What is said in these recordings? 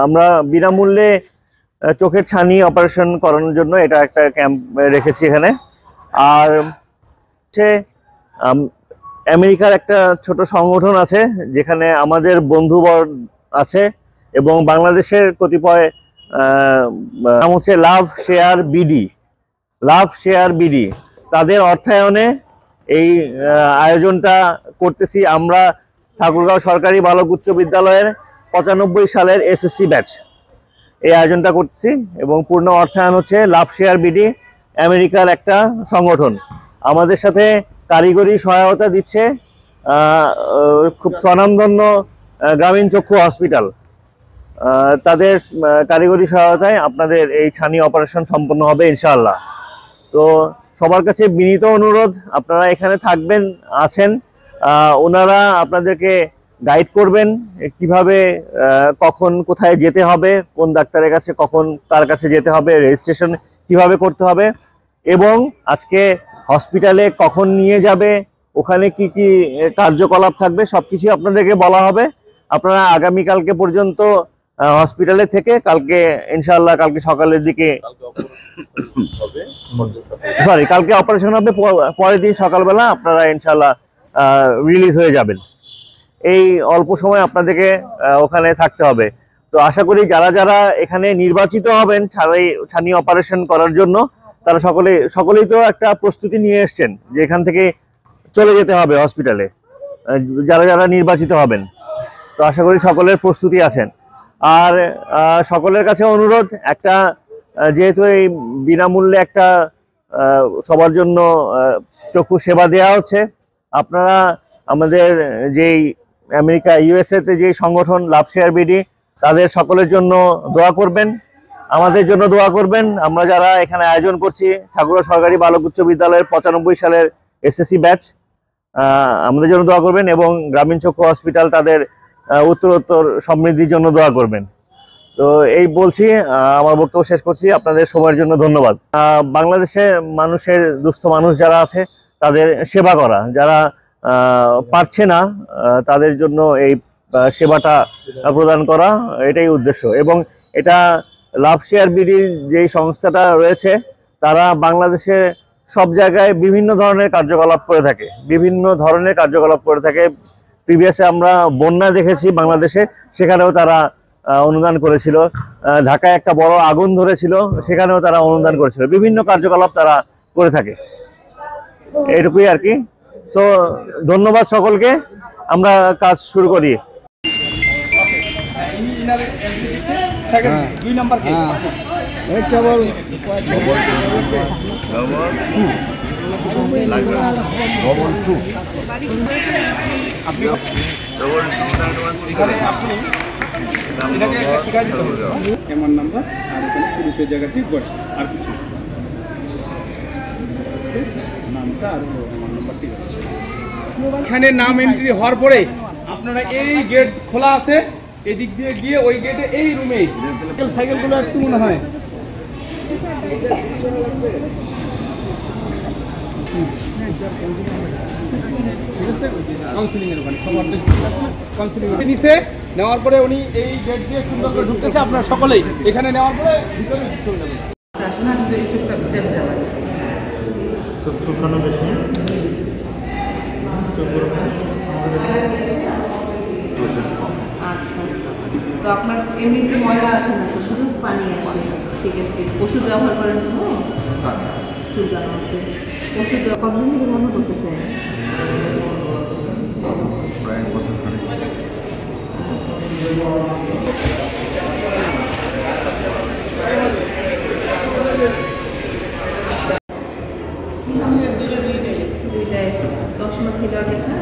আমরা বিনামূল্যে চোখের ছানি অপারেশন করানোর জন্য এটা একটা ক্যাম্প রেখেছি এখানে। আর হচ্ছে আমেরিকার একটা ছোট সংগঠন আছে যেখানে আমাদের বন্ধুবর আছে এবং বাংলাদেশের কতিপয় নাম হচ্ছে লাভ শেয়ার বিডি তাদের অর্থায়নে এই আয়োজনটা করতেছি আমরা। ঠাকুরগাঁও সরকারি বালক উচ্চ বিদ্যালয়ের 95 সালের এসএসসি ব্যাচ এই আয়োজনটা করতেছি এবং পূর্ণ অর্থায়ন হচ্ছে লাভ শেয়ার বিডি, আমেরিকার একটা সংগঠন। আমাদের সাথে কারিগরি সহায়তা দিচ্ছে খুব স্বনামধন্য গ্রামীণ চক্ষু হসপিটাল। তাদের কারিগরি সহায়তায় আপনাদের এই ছানি অপারেশন সম্পন্ন হবে ইনশাআল্লাহ। তো সবার কাছে বিনীত অনুরোধ, আপনারা এখানে থাকবেন আছেন, ওনারা আপনাদেরকে গাইড করবেন কিভাবে কখন কোথায় যেতে হবে, কোন ডাক্তারের কাছে কখন তার কাছে যেতে হবে, রেজিস্ট্রেশন কিভাবে করতে হবে এবং আজকে হসপিটালে কখন নিয়ে যাবে, ওখানে কি কি কার্যকলাপ থাকবে সবকিছু আপনাদেরকে বলা হবে। আপনারা আগামীকালকে পর্যন্ত হসপিটালে থেকে কালকে ইনশাআল্লাহ কালকে সকালের দিকে কালকে অপারেশন হবে, পরের দিন সকালবেলা আপনারা ইনশাআল্লাহ রিলিজ হয়ে যাবেন। এই অল্প সময় আপনাদেরকে ওখানে থাকতে হবে। তো আশা করি যারা যারা এখানে নির্বাচিত হবেন ছানি অপারেশন করার জন্য তারা সকলেই তো একটা প্রস্তুতি নিয়ে এসছেন যে এখান থেকে চলে যেতে হবে হসপিটালে, যারা যারা নির্বাচিত হবেন। তো আশা করি সকলের প্রস্তুতি আছেন। আর সকলের কাছে অনুরোধ, একটা যেহেতু এই বিনামূল্যে একটা সবার জন্য চক্ষু সেবা দেওয়া হচ্ছে, আপনারা আমাদের যেই আমেরিকা ইউএসএ তে যে সংগঠন লাভ শেয়ার বিডি তাদের সকলের জন্য দোয়া করবেন, আমাদের জন্য দোয়া করবেন। আমরা যারা এখানে আয়োজন করছি ঠাকুরগাঁও সরকারি বালক উচ্চ বিদ্যালয়ের 95 সালের এসএসসি ব্যাচ, আমাদের জন্য দোয়া করবেন এবং গ্রামীণ চক্ষু হসপিটাল তাদের উত্তরোত্তর সমৃদ্ধির জন্য দোয়া করবেন। তো এই বলছি, আমার বক্তব্য শেষ করছি। আপনাদের সময়ের জন্য ধন্যবাদ। বাংলাদেশের মানুষের দুস্থ মানুষ যারা আছে তাদের সেবা করা, যারা পারছে না তাদের জন্য এই সেবাটা প্রদান করা, এটাই উদ্দেশ্য। এবং এটা লাভ শেয়ার বিডি যেই সংস্থাটা রয়েছে তারা বাংলাদেশে সব জায়গায় বিভিন্ন ধরনের কার্যকলাপ করে থাকে। প্রিভিয়াসে আমরা বন্যা দেখেছি বাংলাদেশে, সেখানেও তারা অনুদান করেছিল। ঢাকায় একটা বড় আগুন ধরেছিল, সেখানেও তারা অনুদান করেছিল। বিভিন্ন কার্যকলাপ তারা করে থাকে, এটুকুই আর কি। তো ধন্যবাদ সকলকে, আমরা কাজ শুরু করি। পুলিশের জায়গা ঠিক করছে আর কিছু নামটা আর আমার নাম্বার ঠিক আছে। এখানে নাম এন্ট্রি হওয়ার পরে আপনারা এই গেট খোলা আছে, এদিক দিয়ে গিয়ে ওই গেটে এই রুমে সাইকেলগুলো একটু মনে হয় নিচে নেওয়ার পরে উনি এই গেট দিয়ে সুন্দর করে ঢুকতেছে। আপনারা সকলেই এখানে নেওয়ার পরে ভিতরে চলে যাবেন। চোখ চুলকানো বেশি, আচ্ছা, তো আপনার এমনিতে ময়লা আসে না তো, শুধু পানি আসে? ঠিক আছে, ওষুধ ব্যবহার করেন তো? চুলকানো আছে, ওষুধ কতদিন থেকে বন্ধ করতেছে? প্রায় 1 বছর খানিক। দুইটাই চশমা ছিল আগে না?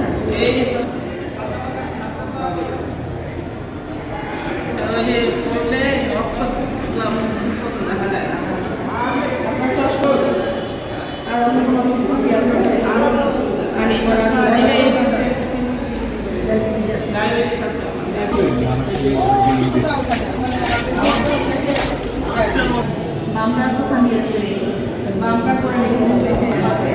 চশমা আর অন্য কোনো অসুবিধা আছে? বামরা তো সামি আছে, বামরা করে নিতে হবে।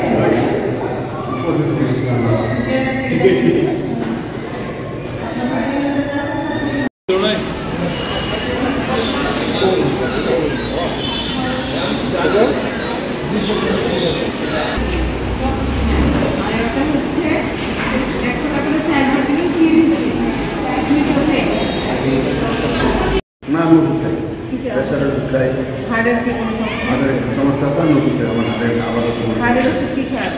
একটা হচ্ছে এখন আপনারা 4 বছর কি দিচ্ছি 2 চলে না আমি ওষুধ খাই, প্রেশারের ওষুধ খাই, হার্টের কি কোনো সমস্যা হার্টের একটু সমস্যা আছে, আমি ওষুধ খাই, আমার হার্টের আবার হার্টের ওষুধ কি খান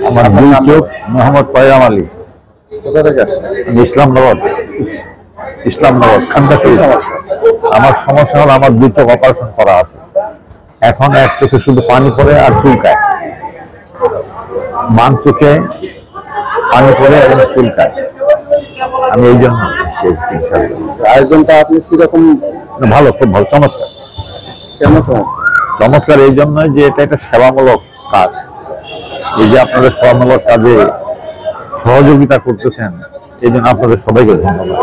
আমার দুই চোখ মোহাম্মদ পয়গাম আলী, কোথা থেকে আসছে? আমি ইসলামনগর খান্দাশরীফ। আমার সমস্যা হলো আমার দুই চোখ অপারেশন করা আছে, এখন এক চোখে শুধু পানি পড়ে আর চুলকায়, বাম চোখে পানি পড়ে এবং চুলকায়। আমি এই জন্য সেই চিকিৎসা করি। আয়োজনটা আপনি কিরকম, ভালো, খুব ভালো, চমৎকার। কেমন সমস্যা? চমৎকার এই জন্য যে এটা একটা সেবামূলক কাজ। এই যে আপনাদের সেবামূলক কাজে সহযোগিতা করতেছেন, এই জন্য আপনাদের সবাইকে ধন্যবাদ।